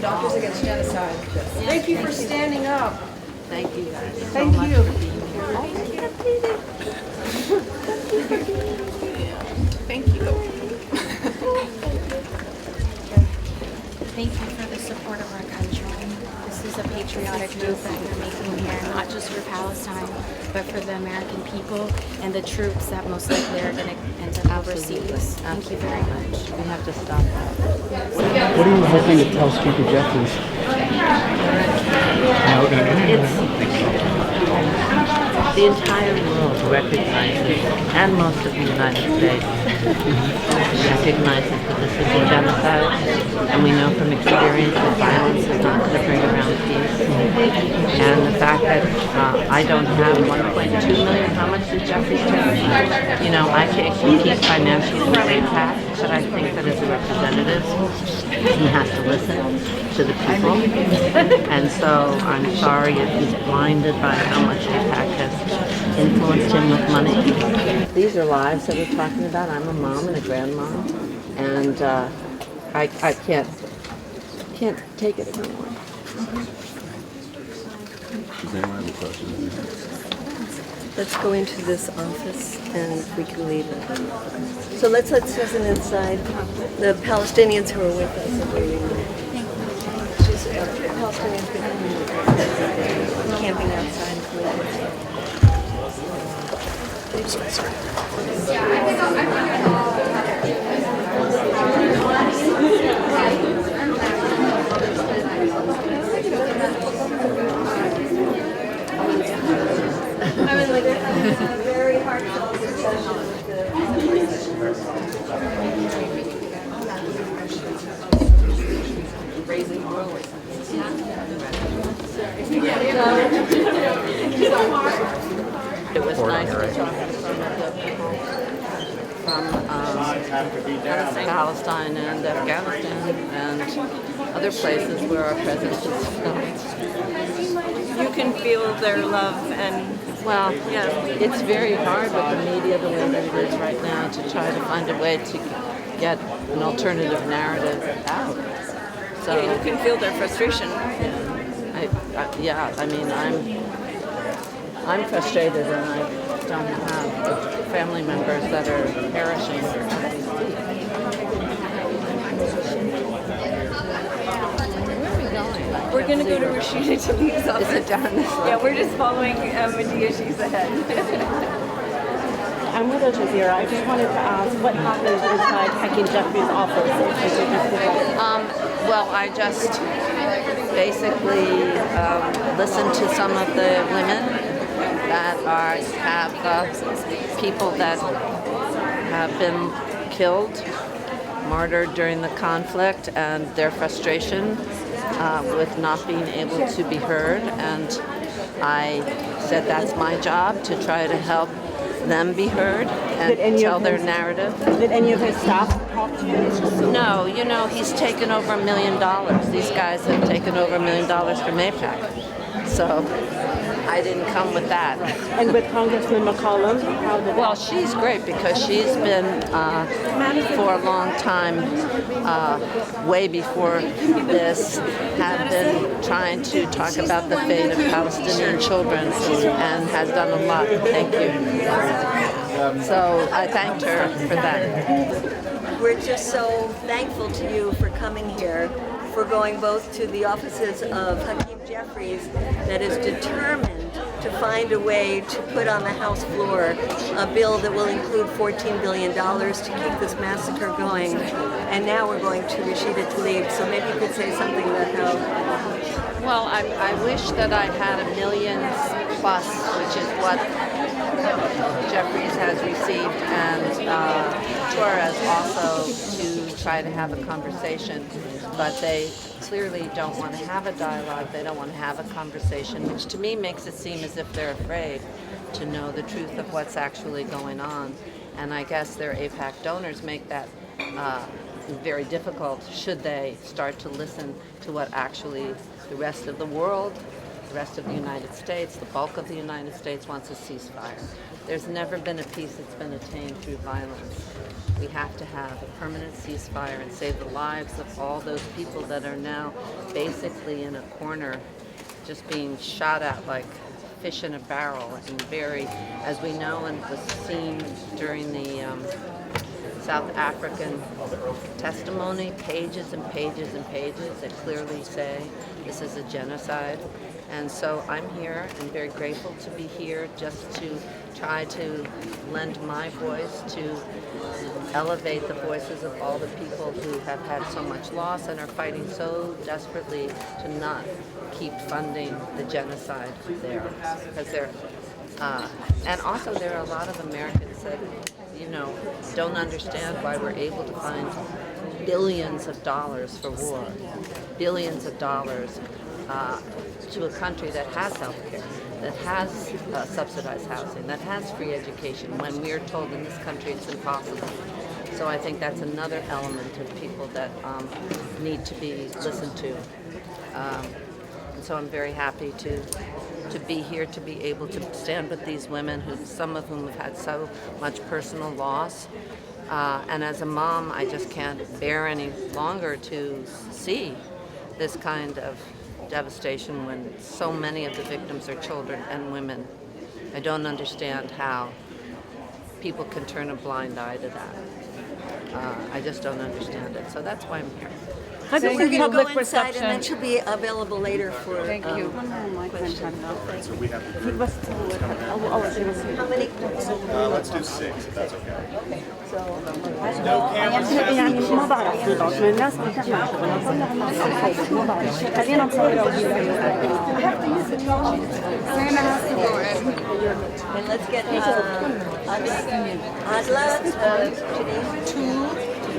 Doctors Against Genocide. Thank you for standing up. Thank you guys Thank so much you. for being here. Thank you. Thank you for the support of our country. This is a patriotic move that we're making here, not just for Palestine, but for the American people and the troops that most likely are going to end up overseas. Thank you very much. We have to stop that. What are you hoping to tell Speaker Jeffries? The entire world recognizes, and most of the United States recognizes that this is a genocide, and we know from experience that violence is not going to bring around peace. And the fact that I don't have 1.2 million, how much did Jeffries take? You know, I can't keep financially for AIPAC, but I think that as a representative, he has to listen to the people. And so I'm sorry if he's blinded by how much AIPAC has influenced him with money. These are lives that we're talking about. I'm a mom and a grandmom, and I can't take it anymore. Does anyone have a question? Let's go into this office and we can leave it. So let's let Susan inside. The Palestinians who are with us are waiting. She's Palestinians camping outside. I mean, like, they're having a very heartfelt discussion with the raising oil or It was nice to talk to some of the people from Palestine and Afghanistan and other places where our presence is felt. You can feel their love and Well, yeah, it's very hard with the media the way that it is right now to try to find a way to get an alternative narrative out. So yeah, you can feel their frustration. I mean, I'm frustrated, and I don't have family members that are perishing. We're going to go to Rashida Tlaib's office. Is it down this way? Yeah, we're just following Medea. She's ahead. I'm with Al Jazeera. I just wanted to ask what happened inside Hakeem Jeffries' office. Well, I just basically listened to some of the women that have people that have been killed, martyred during the conflict, and their frustration with not being able to be heard. And I said that's my job to try to help them be heard and tell their narrative. Did any of his staff talk to you? No, you know, he's taken over $1 million. These guys have taken over $1 million from AIPAC. So I didn't come with that. And with Congressman McCollum, how did Well, she's great because she's been for a long time, way before this, have been trying to talk about the fate of Palestinian children and has done a lot. Thank you. So I thanked her for that. We're just so thankful to you for coming here, for going both to the offices of Hakeem Jeffries that is determined to find a way to put on the House floor a bill that will include $14 billion to keep this massacre going. And now we're going to Rashida Tlaib, so maybe you could say something about how... Well, I wish that I had $1 million plus, which is what Jeffries has received, and Torres also, to try to have a conversation. But they clearly don't want to have a dialogue. They don't want to have a conversation, which to me makes it seem as if they're afraid to know the truth of what's actually going on. And I guess their AIPAC donors make that very difficult should they start to listen to what actually the rest of the world The rest of the United States, the bulk of the United States, wants a ceasefire. There's never been a peace that's been attained through violence. We have to have a permanent ceasefire and save the lives of all those people that are now basically in a corner, just being shot at like fish in a barrel, and very, as we know and was seen during the South African testimony, pages and pages and pages that clearly say this is a genocide. And so I'm here and very grateful to be here just to try to lend my voice to elevate the voices of all the people who have had so much loss and are fighting so desperately to not keep funding the genocide there. Because and also there are a lot of Americans that, don't understand why we're able to find billions of dollars for war, billions of dollars to a country that has health care, that has subsidized housing, that has free education, when we're told in this country it's impossible. So I think that's another element of people that need to be listened to. And so I'm very happy to be here, to be able to stand with these women, some of whom have had so much personal loss. And as a mom, I just can't bear any longer to see this kind of devastation when so many of the victims are children and women. I don't understand how people can turn a blind eye to that. I just don't understand it. So that's why I'm here. So we're going to go inside, and then she'll be available later for. Thank you. So we have to do How many? let's do 6 if that's okay. And let's get Adla, Janine.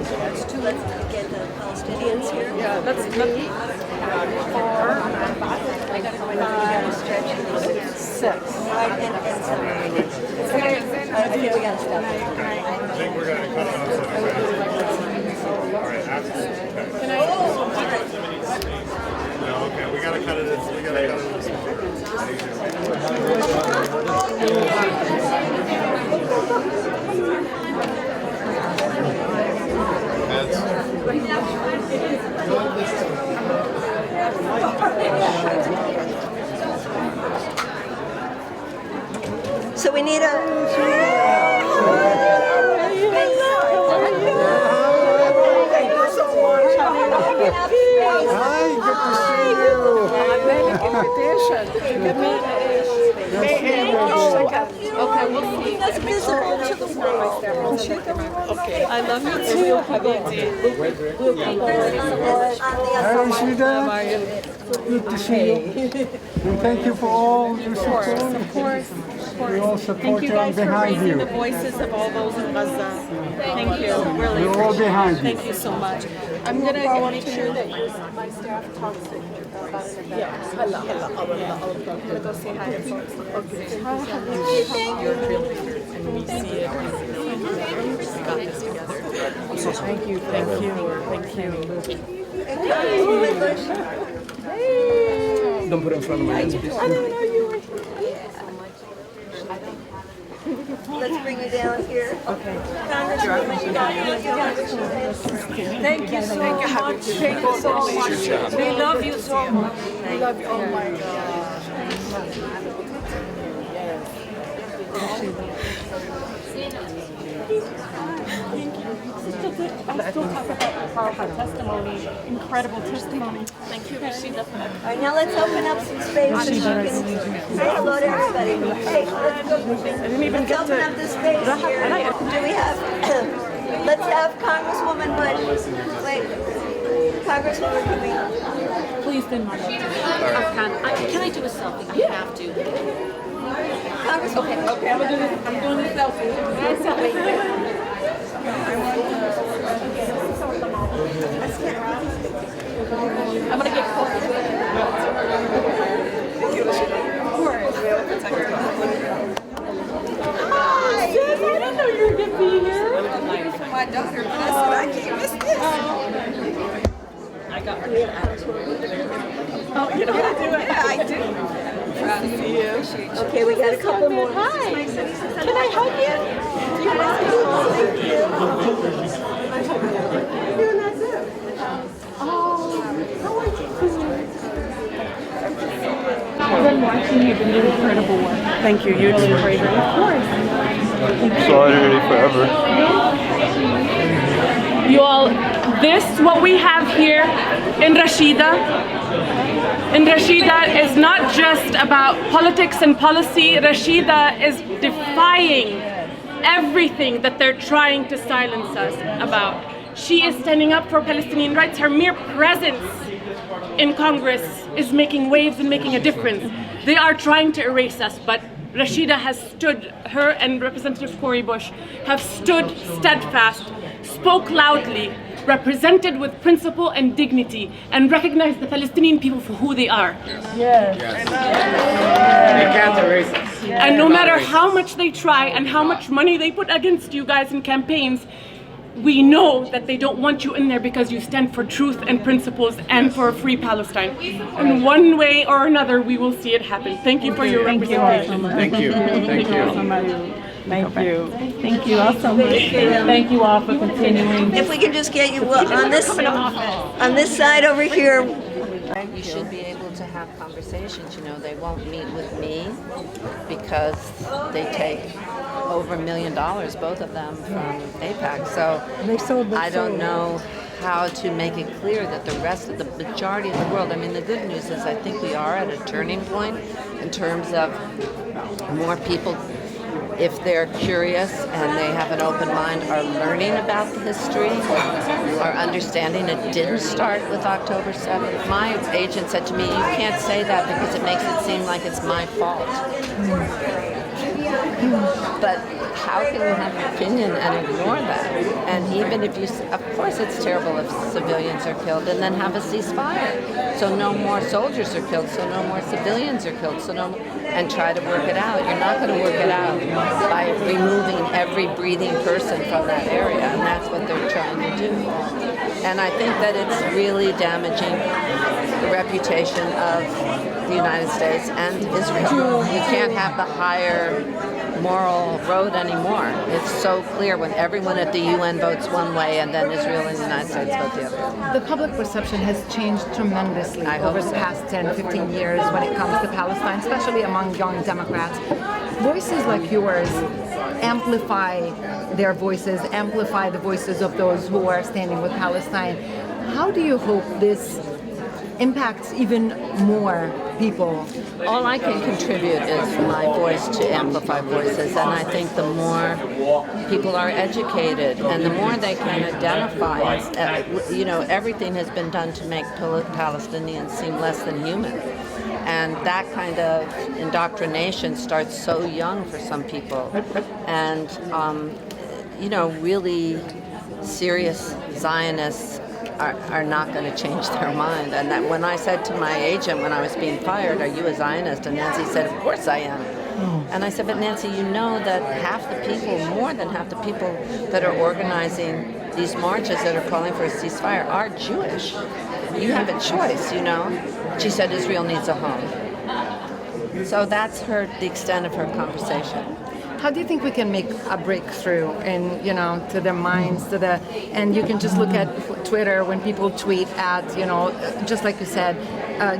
Let's get the Palestinians here. Yeah, let's 3, 4, 5, 6. Right, and 7. Okay, we got to stop. I think we're going to cut off. All right, after. No, okay, we got to cut it. We got to cut So we need a. Hi, good to see you. Okay, we'll see. That's visible to the world. Okay. I love you too. Hi, Rashida. Good to see you. And thank you for all your support. Of course. We all support Thank you you. I'm guys for behind raising the you. voices of all those in Gaza. Thank you. Really. We're all behind you. Thank you so much. I'm going to make sure that my staff talks to you about it. Yes. I'm going to go say hi to folks. Okay. You're really here, and we see it. We got this together. Thank you. Thank you. Don't put it in front of my hands, please. I didn't know you were here. Let's bring you down here. Okay. Congresswoman, you got it. Thank you so much. Thank you so much. We love you so much. We love you. Oh my gosh. I still talk about the powerful testimony, incredible testimony. Thank you, Rashida. All right, now let's open up some space so you can say hello to everybody. Hey, let's open up this space here. Do we have, let's have Congresswoman Bush. Wait, Congresswoman, can we? Please, then, my Can I do a selfie? I have to. Congresswoman. Okay, I'm doing this selfie. I'm gonna get close. Of course. Hi! Sis, I didn't know you were gonna be here. My daughter, I can't miss this. I got her. Oh, you know how to do it? Yeah, I do. Proud to see you. Okay, we got a couple more. Hi. Can I hug you? You want to? Thank you. I've been watching you. You've been doing incredible work. Thank you. You too, Braver. Of course. Solidarity forever. You all, this, what we have here in Rashida is not just about politics and policy. Rashida is defying everything that they're trying to silence us about. She is standing up for Palestinian rights. Her mere presence in Congress is making waves and making a difference. They are trying to erase us, but Rashida has stood, her and Representative Cori Bush have stood steadfast, spoke loudly, represented with principle and dignity, and recognized the Palestinian people for who they are. They can't erase us. And no matter how much they try and how much money they put against you guys in campaigns, we know that they don't want you in there because you stand for truth and principles and for a free Palestine. And one way or another, we will see it happen. Thank you for your representation. Thank you. Thank you. Thank you. Thank you all so much. Thank you all for continuing. If we can just get you on this side over here. You should be able to have conversations. You know, they won't meet with me because they take over $1 million, both of them, from AIPAC. So I don't know how to make it clear that the rest of the majority of the world, I mean, the good news is I think we are at a turning point in terms of more people, if they're curious and they have an open mind, are learning about the history, are understanding it didn't start with October 7th. My agent said to me, you can't say that because it makes it seem like it's my fault. But how can you have an opinion and ignore that? And even if you, of course it's terrible if civilians are killed, and then have a ceasefire. So no more soldiers are killed, so no more civilians are killed, so no more, and try to work it out. You're not going to work it out by removing every breathing person from that area, and that's what they're trying to do. And I think that it's really damaging the reputation of the United States and Israel. You can't have the higher moral road anymore. It's so clear when everyone at the UN votes one way and then Israel and the United States vote the other. The public perception has changed tremendously over the past 10, 15 years when it comes to Palestine, especially among young Democrats. Voices like yours amplify their voices, amplify the voices of those who are standing with Palestine. How do you hope this impacts even more people? All I can contribute is my voice to amplify voices, and I think the more people are educated and the more they can identify, you know, everything has been done to make Palestinians seem less than human. And that kind of indoctrination starts so young for some people. And, you know, really serious Zionists are not going to change their mind. And that when I said to my agent when I was being fired, are you a Zionist? And Nancy said, of course I am. And I said, but Nancy, you know that half the people, more than half the people that are organizing these marches that are calling for a ceasefire are Jewish. You have a choice, you know. She said Israel needs a home. So that's the extent of her conversation. How do you think we can make a breakthrough in, you know, to their minds, and you can just look at Twitter when people tweet at, you know, just like you said,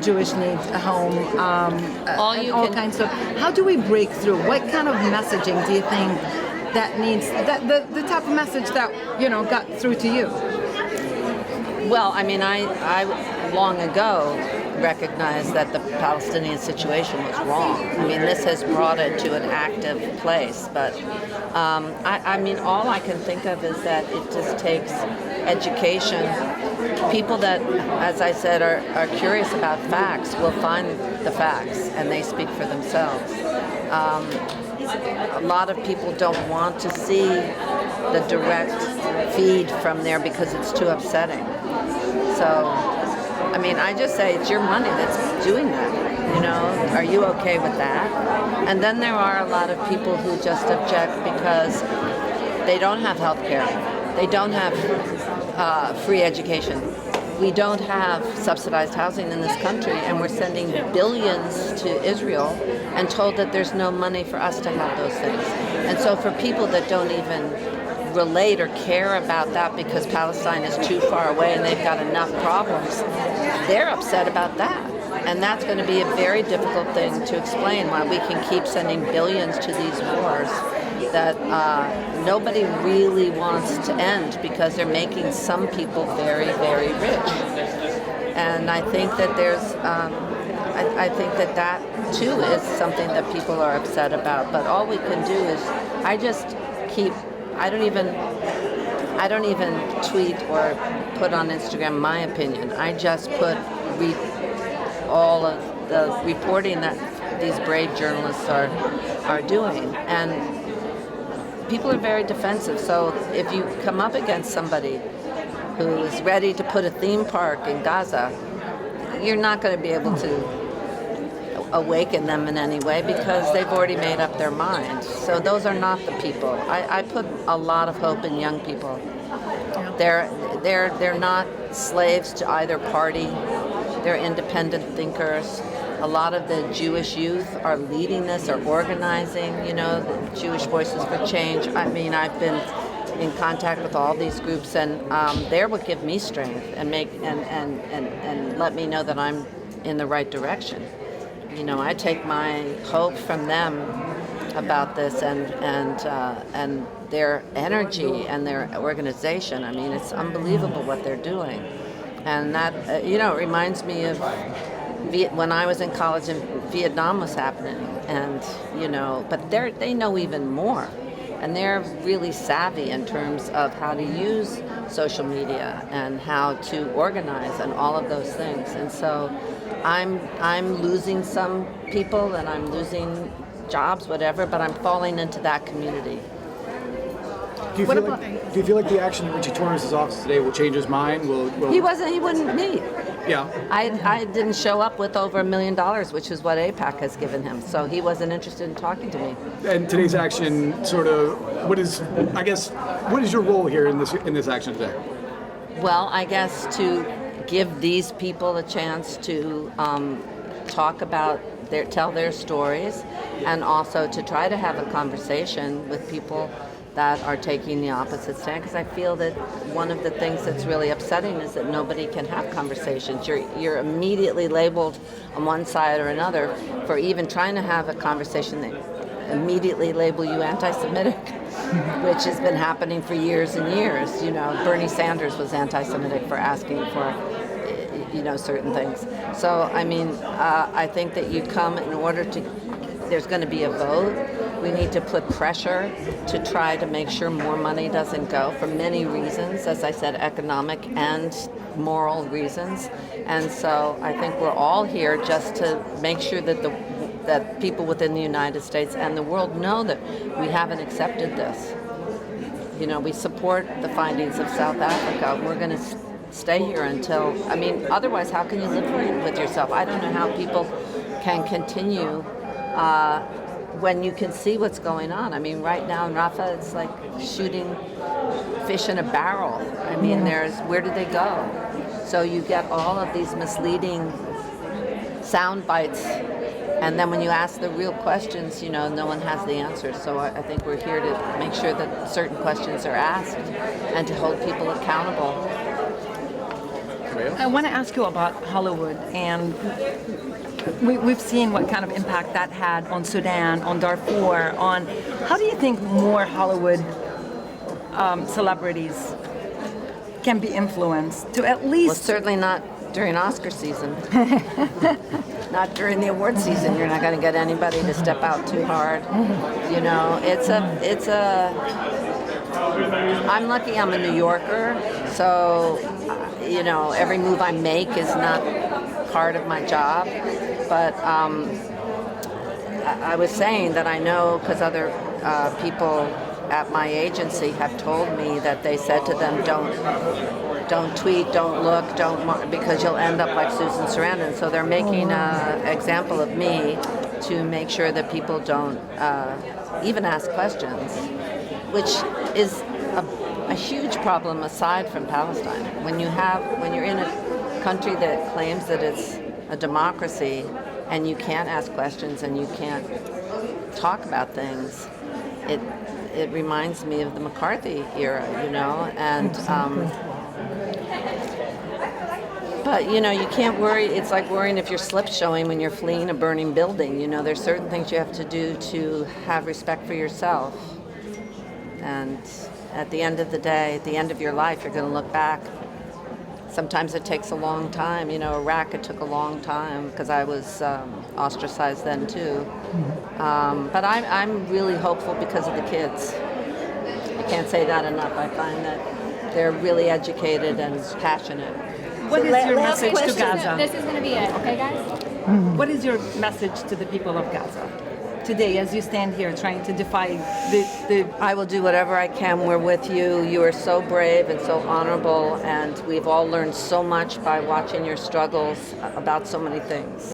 Jewish needs a home, all kinds of. How do we break through? What kind of messaging do you think that needs, the type of message that, you know, got through to you? Well, I mean, I long ago recognized that the Palestinian situation was wrong. I mean, this has brought it to an active place. But I mean, all I can think of is that it just takes education. People that, as I said, are curious about facts will find the facts, and they speak for themselves. A lot of people don't want to see the direct feed from there because it's too upsetting. So, I mean, I just say it's your money that's doing that, you know, are you okay with that? And then there are a lot of people who just object because they don't have health care, they don't have free education, we don't have subsidized housing in this country, and we're sending billions to Israel and told that there's no money for us to have those things. And so for people that don't even relate or care about that because Palestine is too far away and they've got enough problems, they're upset about that. And that's going to be a very difficult thing to explain, why we can keep sending billions to these wars that nobody really wants to end because they're making some people very, very rich. And I think that there's, I think that that too is something that people are upset about. But all we can do is, I don't even tweet or put on Instagram my opinion. I just put all of the reporting that these brave journalists are doing. And people are very defensive. So if you come up against somebody who's ready to put a theme park in Gaza, you're not going to be able to awaken them in any way because they've already made up their mind. So those are not the people. I put a lot of hope in young people. They're not slaves to either party. They're independent thinkers. A lot of the Jewish youth are leading this, or organizing, the Jewish Voices for Change. I mean, I've been in contact with all these groups, and they're what give me strength and let me know that I'm in the right direction. I take my hope from them about this and their energy and their organization. I mean, it's unbelievable what they're doing. And that, it reminds me of when I was in college and Vietnam was happening. And, but they know even more. And they're really savvy in terms of how to use social media and how to organize and all of those things. And so I'm losing some people and I'm losing jobs, whatever, but I'm falling into that community. Do you feel like the action at Richie Torres' office today will change his mind? He wouldn't meet. Yeah. I didn't show up with over $1 million, which is what AIPAC has given him. So he wasn't interested in talking to me. And today's action what is your role here in this action today? Well, I guess to give these people a chance to talk about tell their stories, and also to try to have a conversation with people that are taking the opposite stand, because I feel that one of the things that's really upsetting is that nobody can have conversations. You're immediately labeled on one side or another for even trying to have a conversation. They immediately label you anti-Semitic, which has been happening for years and years. Bernie Sanders was anti-Semitic for asking for certain things. So, I mean, I think that you come in order to, there's going to be a vote. We need to put pressure to try to make sure more money doesn't go for many reasons, as I said, economic and moral reasons. And so I think we're all here just to make sure that that people within the United States and the world know that we haven't accepted this. We support the findings of South Africa. We're going to stay here until, otherwise how can you live with yourself? I don't know how people can continue when you can see what's going on. Right now in Rafah, it's like shooting fish in a barrel. Where do they go? So you get all of these misleading sound bites, and then when you ask the real questions, no one has the answers. So I think we're here to make sure that certain questions are asked and to hold people accountable. I want to ask you about Hollywood, and we've seen what kind of impact that had on Sudan, on Darfur, on how do you think more Hollywood celebrities can be influenced to at least... Well, certainly not during Oscar season. Not during the award season. You're not going to get anybody to step out too hard. I'm lucky I'm a New Yorker, so every move I make is not part of my job. But I was saying that I know, because other people at my agency have told me that they said to them, don't tweet, don't look, because you'll end up like Susan Sarandon. So they're making an example of me to make sure that people don't even ask questions, which is a huge problem aside from Palestine. When you're in a country that claims that it's a democracy and you can't ask questions and you can't talk about things, it reminds me of the McCarthy era, you know, and but you know, you can't worry. It's like worrying if your slip's showing when you're fleeing a burning building. You know, there's certain things you have to do to have respect for yourself. And at the end of the day, at the end of your life, you're going to look back. Sometimes it takes a long time. You know, Iraq, it took a long time because I was ostracized then too. But I'm really hopeful because of the kids. I can't say that enough. I find that they're really educated and passionate. What is your message to Gaza? This is going to be it, okay, guys? What is your message to the people of Gaza today as you stand here trying to defy the I will do whatever I can. We're with you. You are so brave and so honorable, and we've all learned so much by watching your struggles about so many things.